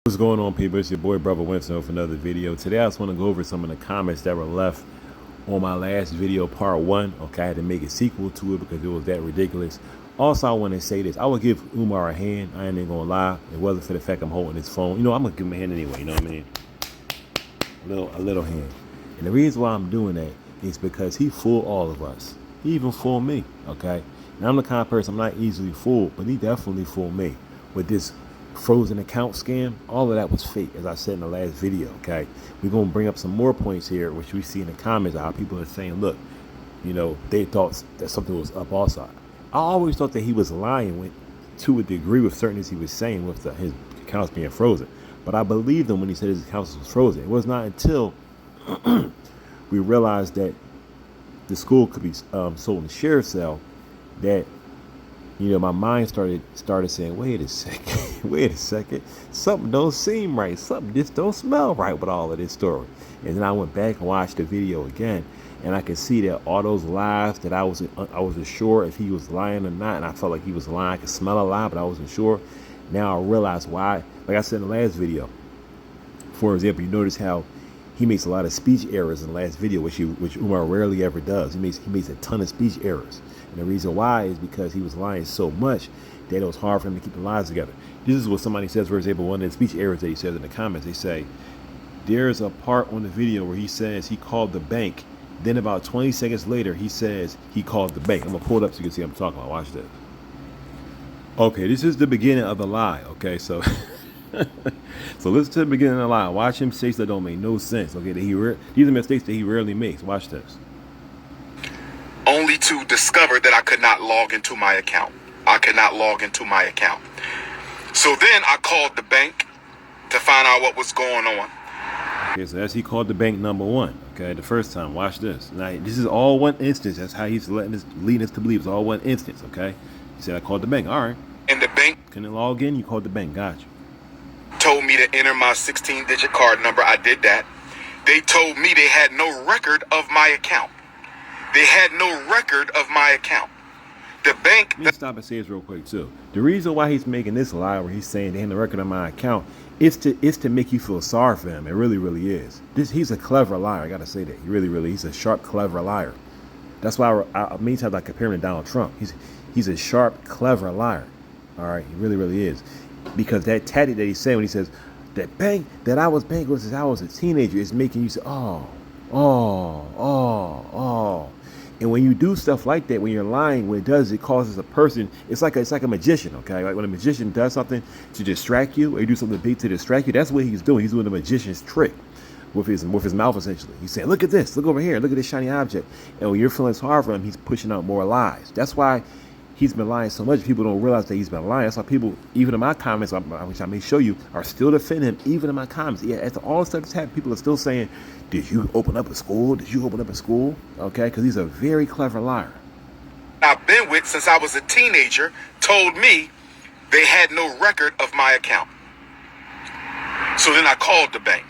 What's going on, people? It's your boy Brother Winston with another video. Today I just want to go over some of the comments that were left on my last video, part one. Okay, I had to make a sequel to it because it was that ridiculous. Also, I want to say this. I would give Umar a hand. I ain't even gonna lie. It wasn't for the fact I'm holding his phone. You know, I'm gonna give him a hand anyway, you know what I mean? A little hand. And the reason why I'm doing that is because he fooled all of us. He even fooled me, okay? And I'm the kind of person, I'm not easily fooled, but he definitely fooled me with this frozen account scam. All of that was fake, as I said in the last video. Okay, we're gonna bring up some more points here, which we see in the comments how people are saying, look, you know, they thought that something was up also. I always thought that he was lying to a degree with certain things he was saying with his accounts being frozen, but I believed him when he said his accounts was frozen. It was not until we realized that the school could be sold in the sheriff's sale that, you know, my mind started saying, wait a second, wait a second, something don't seem right, something just don't smell right with all of this story. And then I went back and watched the video again, and I could see that all those lies that I wasn't sure if he was lying or not, and I felt like he was lying. I could smell a lie, but I wasn't sure. Now I realize why. Like I said in the last video, for example, you notice how he makes a lot of speech errors in the last video, which Umar rarely ever does. He makes a ton of speech errors. And the reason why is because he was lying so much that it was hard for him to keep the lies together. This is what somebody says, for example, one of the speech errors that he says in the comments. They say, there's a part on the video where he says he called the bank. Then about 20 seconds later, he says he called the bank. I'm going to pull it up so you can see what I'm talking about. Watch this. Okay, this is the beginning of the lie. Okay, so so listen to the beginning of the lie. Watch him say that don't make no sense. Okay, these are mistakes that he rarely makes. Watch this. Only to discover that I could not log into my account. I could not log into my account. So then I called the bank to find out what was going on. Okay, so that's he called the bank number one. Okay, the first time. Watch this. Now, this is all one instance. That's how he's leading us to believe. It's all one instance. Okay, he said I called the bank. All right. And the bank couldn't log in. You called the bank. Gotcha. Told me to enter my 16-digit card number. I did that. They told me they had no record of my account. They had no record of my account. The bank... Let me stop and say this real quick, too. The reason why he's making this lie where he's saying they had no record of my account is to make you feel sorry for him. It really, really is. He's a clever liar. I got to say that. He's a sharp, clever liar. That's why many times I compare him to Donald Trump. He's a sharp, clever liar. All right? He really, really is. Because that tactic that he's saying when he says, that bank that I was banking with since I was a teenager is making you say, oh. And when you do stuff like that, when you're lying, what it does, it causes a person, it's like a magician, okay? Like when a magician does something to distract you, or you do something big to distract you, that's what he's doing. He's doing the magician's trick with his mouth, essentially. He's saying, look at this, look over here, look at this shiny object. And when you're feeling hard for him, he's pushing out more lies. That's why he's been lying so much. People don't realize that he's been lying. That's why people, even in my comments, which I may show you, are still defending him, even in my comments. Yeah, after all the stuff that's happened, people are still saying, did you open up a school? Did you open up a school? Okay, because he's a very clever liar. I've been with since I was a teenager told me they had no record of my account. So then I called the bank.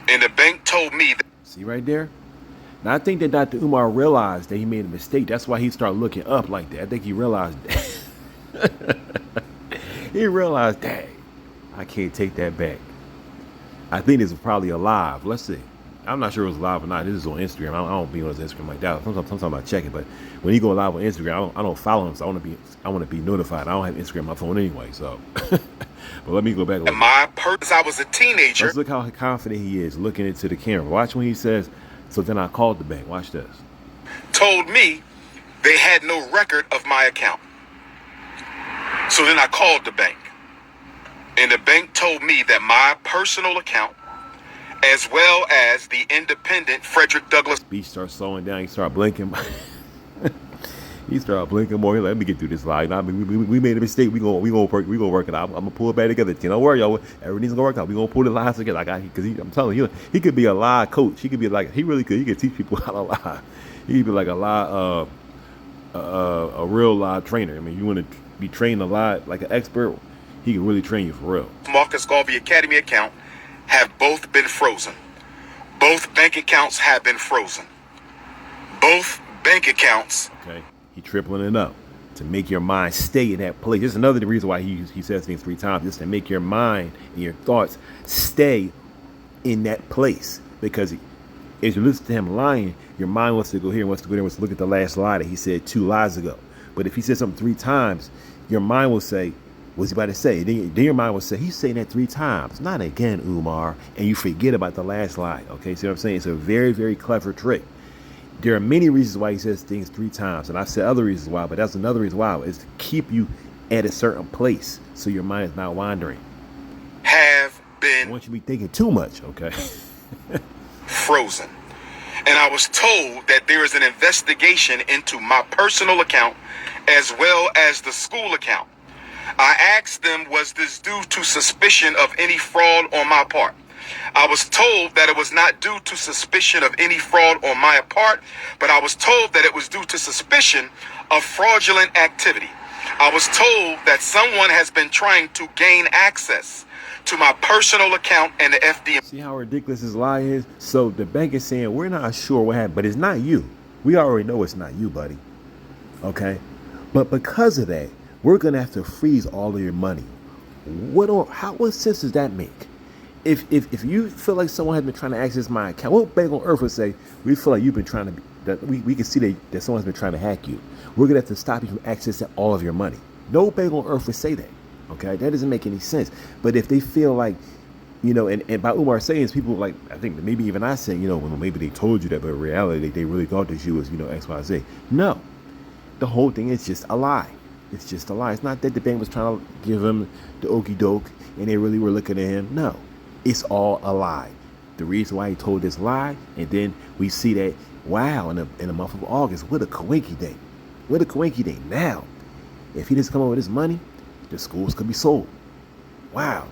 And the bank told me that... See right there? Now, I think that Dr. Umar realized that he made a mistake. That's why he started looking up like that. I think he realized that. He realized, dang, I can't take that back. I think this is probably alive. Let's see. I'm not sure it was live or not. This is on Instagram. I don't be on his Instagram like that. Sometimes I check it, but when he go live on Instagram, I don't follow him, so I want to be notified. I don't have Instagram on my phone anyway, so. But let me go back. My purpose, I was a teenager. Let's look how confident he is looking into the camera. Watch when he says, so then I called the bank. Watch this. Told me they had no record of my account. So then I called the bank. And the bank told me that my personal account, as well as the independent Frederick Douglass... Speech starts slowing down. He started blinking. He started blinking more. Let me get through this lie. We made a mistake. We gonna work it out. I'm gonna pull it back together. Don't worry, y'all. Everything's gonna work out. We gonna pull the lies together. I'm telling you, he could be a lie coach. He could be like, he really could. He could teach people how to lie. He could be like a lie, a real lie trainer. I mean, you want to be trained a lot like an expert. He can really train you for real. Marcus Garvey Academy account have both been frozen. Both bank accounts have been frozen. Both bank accounts. Okay, he tripling it up. to make your mind stay in that place. This is another reason why he says things 3 times, just to make your mind and your thoughts stay in that place. Because as you listen to him lying, your mind wants to go here, wants to go there, wants to look at the last lie that he said 2 lies ago. But if he said something 3 times, your mind will say, what's he about to say? Then your mind will say, he's saying that 3 times. Not again, Umar. And you forget about the last lie. Okay, see what I'm saying? It's a very, very clever trick. There are many reasons why he says things 3 times. And I said other reasons why, but that's another reason why, is to keep you at a certain place so your mind is not wandering. Have been I want you to be thinking too much, okay? frozen. And I was told that there is an investigation into my personal account as well as the school account. I asked them, was this due to suspicion of any fraud on my part? I was told that it was not due to suspicion of any fraud on my part, but I was told that it was due to suspicion of fraudulent activity. I was told that someone has been trying to gain access to my personal account and the FDMG. See how ridiculous his lie is? So the bank is saying, we're not sure what happened, but it's not you. We already know it's not you, buddy. Okay? But because of that, we're going to have to freeze all of your money. What sense does that make? If you feel like someone has been trying to access my account, what bank on earth would say, we feel like you've been trying to, that we can see that someone's been trying to hack you. We're going to have to stop you from accessing all of your money. No bank on earth would say that. Okay, that doesn't make any sense. But if they feel like, and by Umar saying, people like, I think maybe even I say, well, maybe they told you that, but in reality, they really thought that you was, X, Y, Z. No, the whole thing is just a lie. It's just a lie. It's not that the bank was trying to give him the okie doke and they really were looking at him. No, it's all a lie. The reason why he told this lie, and then we see that, wow, in the month of August, what a coinky day. What a coinky day. Now, if he doesn't come up with his money, the schools could be sold. Wow.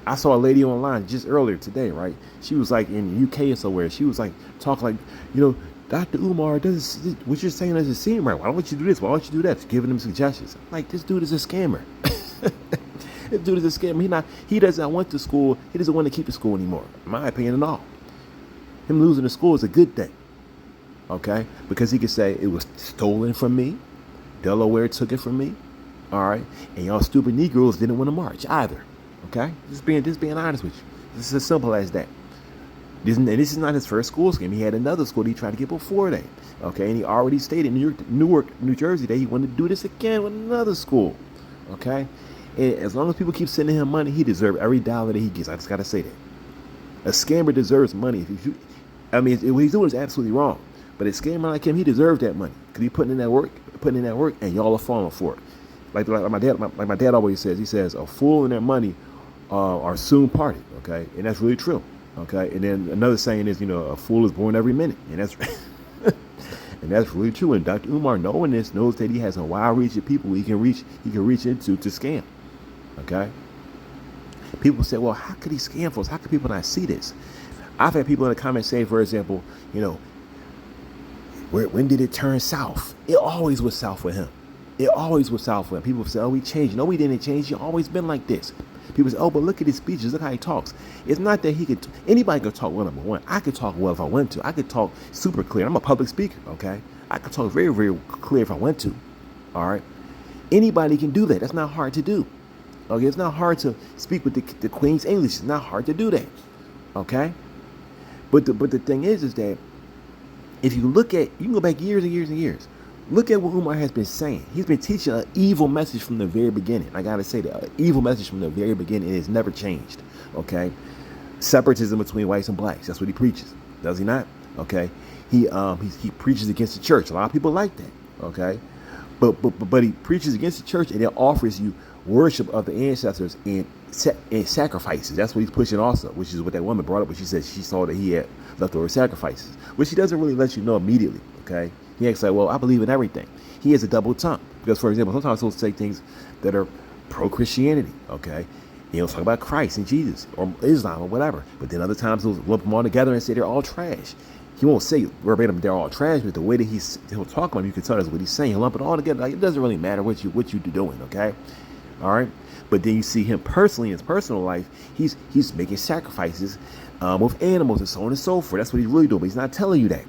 I saw a lady online just earlier today, right? She was like in the UK or somewhere. She was like talking like, Dr. Umar, what you're saying doesn't seem right. Why don't you do this? Why don't you do that? Just giving them suggestions. Like, this dude is a scammer. This dude is a scammer. He doesn't want the school. He doesn't want to keep the school anymore, in my opinion at all. Him losing the school is a good thing. Okay? Because he could say it was stolen from me. Delaware took it from me. All right, and y'all stupid Negroes didn't want to march either. Okay, just being honest with you. This is as simple as that. This is not his first school scam. He had another school that he tried to get before that. Okay, and he already stated in Newark, New Jersey, that he wanted to do this again with another school. Okay, and as long as people keep sending him money, he deserves every dollar that he gets. I just gotta say that. A scammer deserves money. What he's doing is absolutely wrong. But a scammer like him, he deserves that money because he's putting in that work, and y'all are falling for it. Like my dad always says, he says, a fool and their money are soon parted, okay? And that's really true, okay? And then another saying is, a fool is born every minute, and that's and that's really true. And Dr. Umar, knowing this, knows that he has a wide reach of people he can reach into to scam, okay? People say, well, how could he scam folks? How could people not see this? I've had people in the comments say, for example, when did it turn south? It always was south with him. It always was south for him. People say, oh, we changed. No, we didn't change. You've always been like this. People say, oh, but look at his speeches. Look how he talks. It's not that anybody could talk well, number one. I could talk well if I went to. I could talk super clear. I'm a public speaker, okay? I could talk very, very clear if I went to, all right? Anybody can do that. That's not hard to do, okay? It's not hard to speak with the Queen's English. It's not hard to do that, okay? But the thing is that if you look at, you can go back years and years and years. Look at what Umar has been saying. He's been teaching an evil message from the very beginning. I gotta say that, an evil message from the very beginning. It has never changed. Okay, separatism between whites and blacks. That's what he preaches. Does he not? Okay, he preaches against the church. A lot of people like that. Okay, but he preaches against the church and then offers you worship of the ancestors and sacrifices. That's what he's pushing also, which is what that woman brought up when she said she saw that he had leftover sacrifices, which he doesn't really let you know immediately. Okay. He acts like, well, I believe in everything. He has a double tongue. Because, for example, sometimes he'll say things that are pro-Christianity, okay? He'll talk about Christ and Jesus or Islam or whatever. But then other times he'll lump them all together and say they're all trash. He won't say verbatim they're all trash, but the way that he'll talk about them, you can tell that's what he's saying. He'll lump it all together. Like, it doesn't really matter what you're doing, okay? All right? But then you see him personally in his personal life, he's making sacrifices with animals and so on and so forth. That's what he's really doing, but he's not telling you that.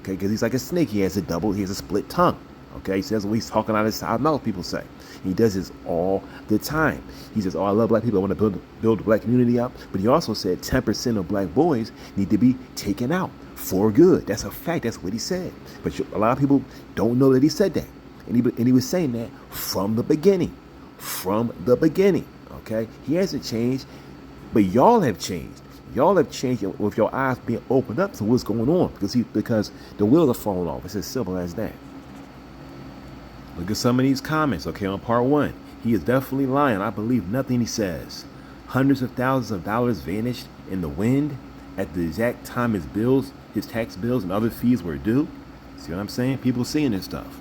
Okay, because he's like a snake. He has a split tongue. Okay, he says, well, he's talking out of his side mouth, people say. He does this all the time. He says, oh, I love black people. I want to build the black community up. But he also said 10% of black boys need to be taken out for good. That's a fact. That's what he said. But a lot of people don't know that he said that. And he was saying that from the beginning. From the beginning. Okay? He hasn't changed, but y'all have changed. Y'all have changed with your eyes being opened up to what's going on. Because the wheels are falling off. It's as simple as that. Look at some of these comments, okay, on part 1. He is definitely lying. I believe nothing he says. Hundreds of thousands of dollars vanished in the wind at the exact time his tax bills and other fees were due. See what I'm saying? People seeing this stuff.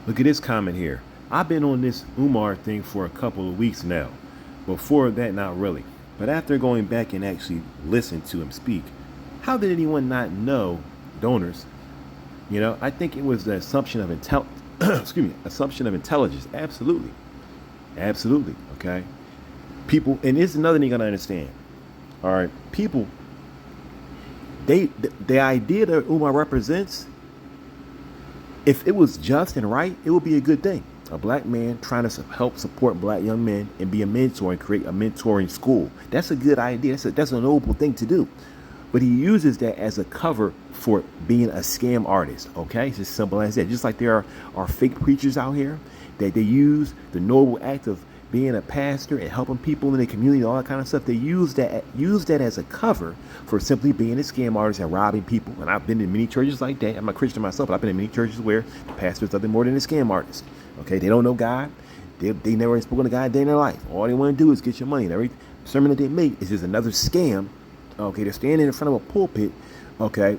Look at this comment here. I've been on this Umar thing for a couple of weeks now. Before that, not really. But after going back and actually listen to him speak, how did anyone not know donors? You know, I think it was the assumption of assumption of intelligence. Absolutely. Absolutely. Okay. People, and this is another thing you gotta understand. All right, people, the idea that Umar represents, if it was just and right, it would be a good thing. A black man trying to help support black young men and be a mentor and create a mentoring school. That's a good idea. That's a noble thing to do. But he uses that as a cover for being a scam artist. Okay, it's as simple as that. Just like there are fake preachers out here that they use the noble act of being a pastor and helping people in the community, all that kind of stuff. They use that as a cover for simply being a scam artist and robbing people. And I've been in many churches like that. I'm a Christian myself, but I've been in many churches where the pastor is nothing more than a scam artist. Okay, they don't know God. They never spoken to God a day in their life. All they want to do is get your money. And every sermon that they make is just another scam. Okay, they're standing in front of a pulpit, okay,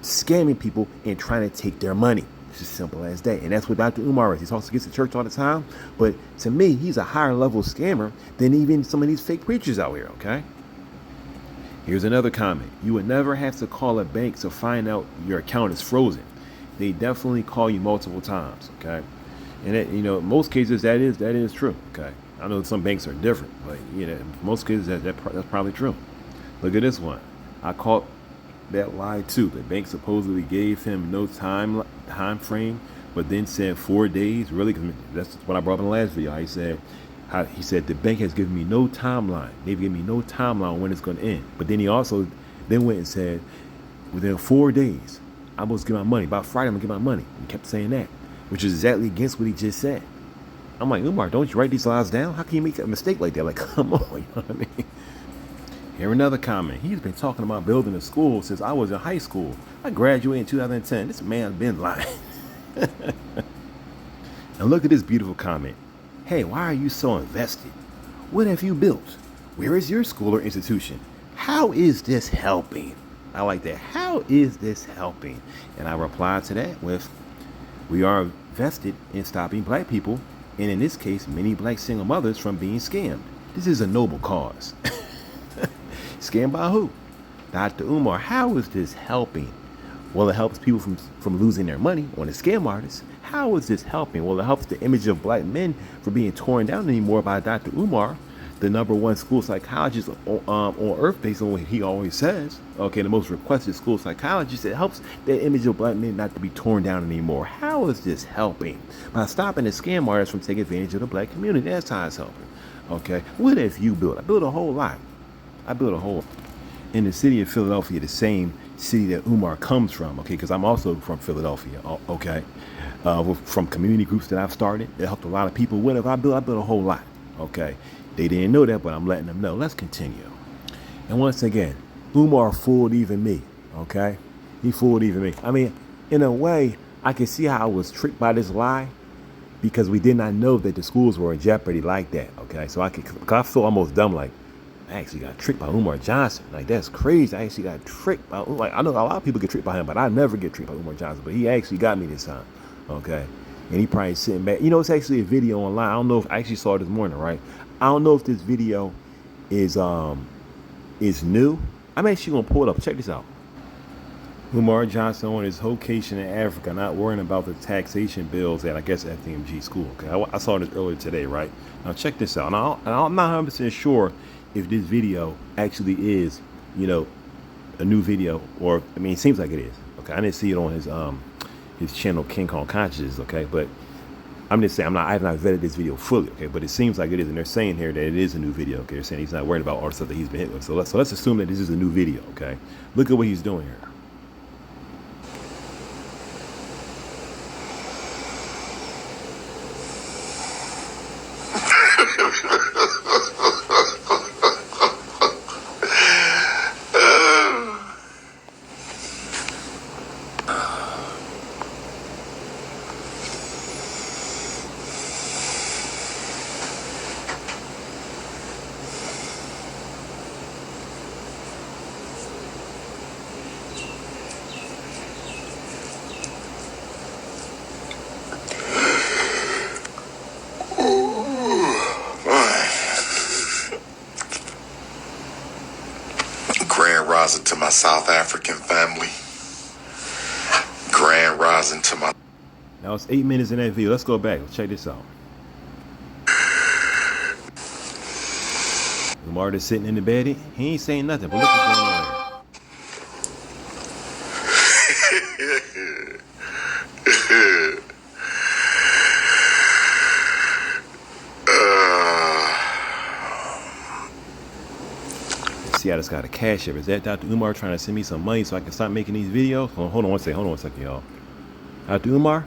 scamming people and trying to take their money. It's as simple as that. And that's what Dr. Umar is. He talks against the church all the time. But to me, he's a higher level scammer than even some of these fake preachers out here, okay? Here's another comment. You would never have to call a bank to find out your account is frozen. They definitely call you multiple times, okay? And it, in most cases that is true, okay? I know some banks are different, but in most cases that's probably true. Look at this one. I caught that lie too. The bank supposedly gave him no time frame, but then said 4 days. Really, because that's what I brought up in the last video. He said the bank has given me no timeline. They've given me no timeline when it's going to end. But then he also went and said within 4 days I'm supposed to get my money. By Friday I'm gonna get my money. He kept saying that, which is exactly against what he just said. I'm like, Umar, don't you write these lies down? How can you make a mistake like that? Like, come on, you know what I mean? Here another comment. He's been talking about building a school since I was in high school. I graduated in 2010. This man's been lying. And look at this beautiful comment. Hey, why are you so invested? What have you built? Where is your school or institution? How is this helping? I like that. How is this helping? And I replied to that with, we are invested in stopping black people, and in this case, many black single mothers from being scammed. This is a noble cause. Scammed by who? Dr. Umar. How is this helping? Well, it helps people from losing their money on the scam artists. How is this helping? Well, it helps the image of black men from being torn down anymore by Dr. Umar, the #1 school psychologist on earth, based on what he always says. Okay, the most requested school psychologist. It helps the image of black men not to be torn down anymore. How is this helping? By stopping the scam artists from taking advantage of the black community. That's how it's helping. Okay, what have you built? I built a whole lot. In the city of Philadelphia, the same city that Umar comes from, okay, because I'm also from Philadelphia, okay, from community groups that I've started that helped a lot of people. What have I built? I built a whole lot, okay. They didn't know that, but I'm letting them know. Let's continue. And once again, Umar fooled even me, okay? He fooled even me. I mean, in a way, I can see how I was tricked by this lie because we did not know that the schools were in jeopardy like that, okay? So I feel almost dumb, like, I actually got tricked by Umar Johnson. Like, that's crazy. I actually got tricked by, like, I know a lot of people get tricked by him, but I never get tricked by Umar Johnson. But he actually got me this time, okay? And he probably sitting back. It's actually a video online. I don't know if I actually saw it this morning, right? I don't know if this video is new. I'm actually gonna pull it up. Check this out. Umar Johnson on his vacation in Africa, not worrying about the taxation bills at, I guess, FDMG school. Okay, I saw this earlier today, right? Now check this out. Now I'm not 100% sure if this video actually is, a new video, or it seems like it is. Okay, I didn't see it on his channel King Kong Consciousness, okay? But I'm just saying, I have not vetted this video fully, okay? But it seems like it is, and they're saying here that it is a new video, okay? They're saying he's not worried about all the stuff that he's been hit with. So let's assume that this is a new video, okay? Look at what he's doing here. Grand rising to my South African family. Grand rising to my... Now it's 8 minutes in that video. Let's go back. Let's check this out. Umar just sitting in the bed. He ain't saying nothing, but look what's going on here. See, I just got a cash app. Is that Dr. Umar trying to send me some money so I can stop making these videos? Hold on one second, y'all. Dr. Umar?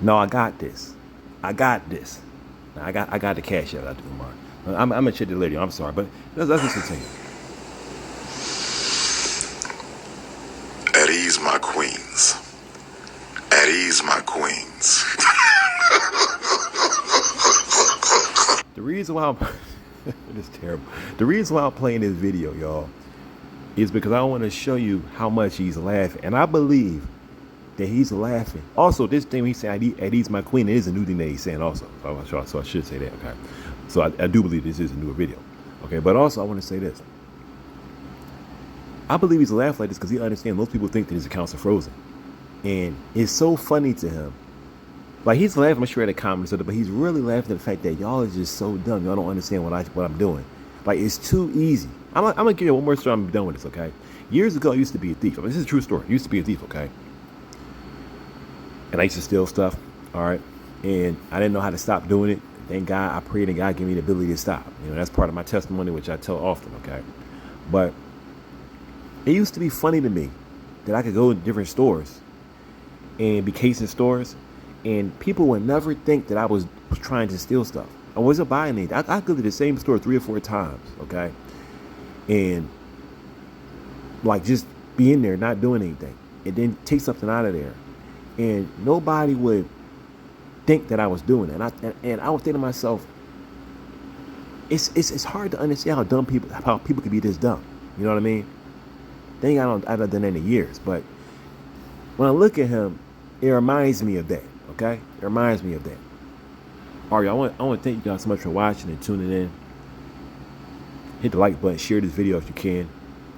No, I got this. I got this. I got the cash app, Dr. Umar. I'm gonna check the later. I'm sorry, but let's just continue. At ease, my queens. At ease, my queens. The reason why it is terrible. The reason why I'm playing this video, y'all, is because I want to show you how much he's laughing, and I believe that he's laughing. Also, this thing he's saying, "At ease, my queen," it is a new thing that he's saying. Also, so I should say that. Okay, so I do believe this is a newer video. Okay, but also I want to say this. I believe he's laughing like this because he understands most people think that his accounts are frozen, and it's so funny to him. Like, he's laughing, I'm sure, at the comments, but he's really laughing at the fact that y'all is just so dumb. Y'all don't understand what I'm doing. Like, it's too easy. I'm gonna give you one more story. I'm done with this, okay? Years ago, I used to be a thief. I mean, this is a true story. I used to be a thief, okay? And I used to steal stuff, all right? And I didn't know how to stop doing it. Thank God, I prayed and God gave me the ability to stop. You know, that's part of my testimony, which I tell often, okay? But it used to be funny to me that I could go to different stores and be casing stores, and people would never think that I was trying to steal stuff. I wasn't buying anything. I go to the same store 3 or 4 times, okay? And like, just be in there, not doing anything, and then take something out of there. And nobody would think that I was doing it. And I would think to myself, it's hard to understand how people could be this dumb. You know what I mean? I haven't done that in years, but when I look at him, it reminds me of that. Okay, it reminds me of that. All right, I want to thank you guys so much for watching and tuning in. Hit the like button, share this video if you can,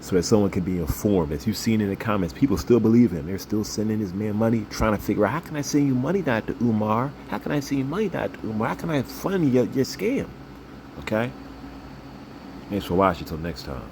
so that someone can be informed. As you've seen in the comments, people still believe him. They're still sending this man money, trying to figure out, how can I send you money, Dr. Umar? How can I send you money, Dr. Umar? How can I fund your scam? Okay. Thanks for watching. Until next time.